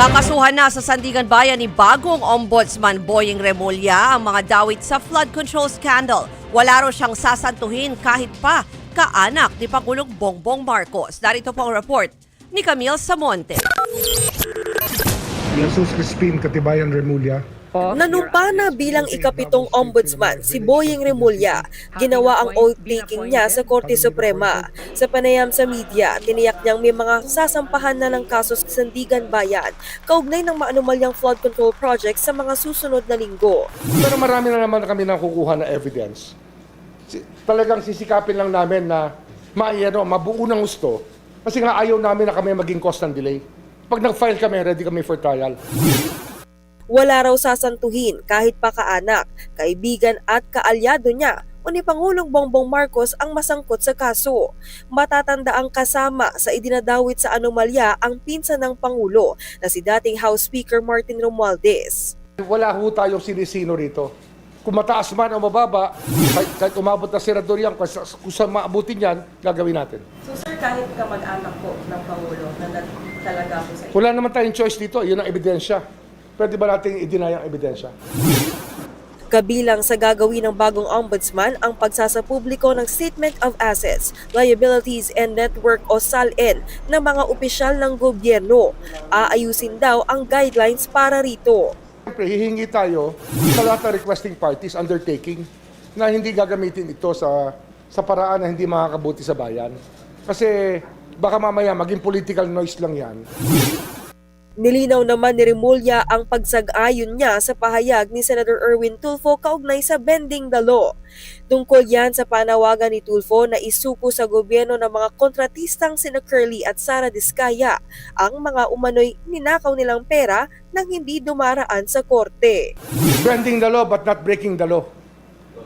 Kakasuhan na sa Sandigan Bayan ni bagong Ombudsman Boying Remulla ang mga dawit sa flood control scandal. Wala raw siyang sasantuhin kahit pa kaanak ni Pangulong Bongbong Marcos. Narito po ang report ni Camille Samonte. Jesus Crispin Katibayan Remulla. Nanumpa na bilang ikapitong ombudsman si Boying Remulla. Ginawa ang oath-taking niya sa Korte Suprema. Sa panayam sa media, tiniyak niyang may mga sasampahan na ng kaso sa Sandigan Bayan kaugnay ng maanumalyang flood control project sa mga susunod na linggo. Pero marami na naman kami nakukuha na evidence. Talagang sisikapin lang namin na mabuo ng gusto kasi nga ayaw namin na kami maging cause ng delay. Pag nag-file kami, ready kami for trial. Wala raw sasantuhin kahit pa kaanak, kaibigan at kaalyado niya o ni Pangulong Bongbong Marcos ang masangkot sa kaso. Matatanda ang kasama sa idinadawit sa anomalya ang pinsan ng Pangulo na si dating House Speaker Martin Romualdez. Wala ho tayong sinisino rito. Kung mataas man o mababa, kahit umabot na senador yan, kung sa maabutin yan, gagawin natin. So sir, kahit kamag-anak po ng Pangulo na talaga po sa Wala naman tayong choice dito, yun ang ebidensya. Pwede ba natin i-deny ang ebidensya? Kabilang sa gagawin ng bagong ombudsman ang pagsasapubliko ng Statement of Assets, Liabilities and Network o SALN ng mga opisyal ng gobyerno. Aayusin daw ang guidelines para rito. Siyempre, hihingi tayo sa lahat ng requesting parties undertaking na hindi gagamitin ito sa paraan na hindi makakabuti sa bayan. Kasi baka mamaya maging political noise lang yan. Nilinaw naman ni Remulla ang pagsag-ayon niya sa pahayag ni Senator Erwin Tulfo kaugnay sa bending the law. Tungkol yan sa panawagan ni Tulfo na isuko sa gobyerno ng mga kontratistang sina Curly at Sara Diskaya ang mga umano'y ninakaw nilang pera nang hindi dumaraan sa korte. Bending the law but not breaking the law.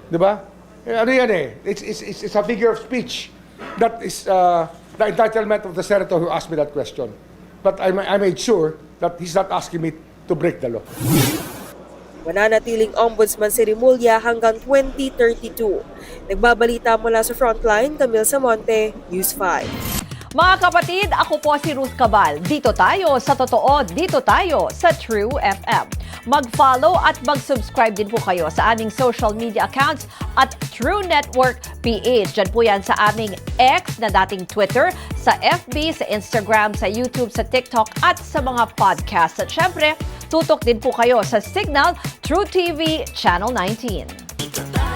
Di ba? Ano yan eh? It's a figure of speech. That is the entitlement of the senator who asked me that question. But I made sure that he's not asking me to break the law. Mananatiling ombudsman si Remulla hanggang 2032. Nagbabalita mula sa Frontline, Camille Samonte, News 5. Mga kapatid, ako po si Ruth Cabal. Dito tayo sa Totoo, dito tayo sa True FM. Mag-follow at mag-subscribe din po kayo sa aming social media accounts at True Network PH. Diyan po yan sa aming X na dating Twitter, sa FB, sa Instagram, sa YouTube, sa TikTok at sa mga podcast. At syempre, tutok din po kayo sa Signal True TV Channel 19.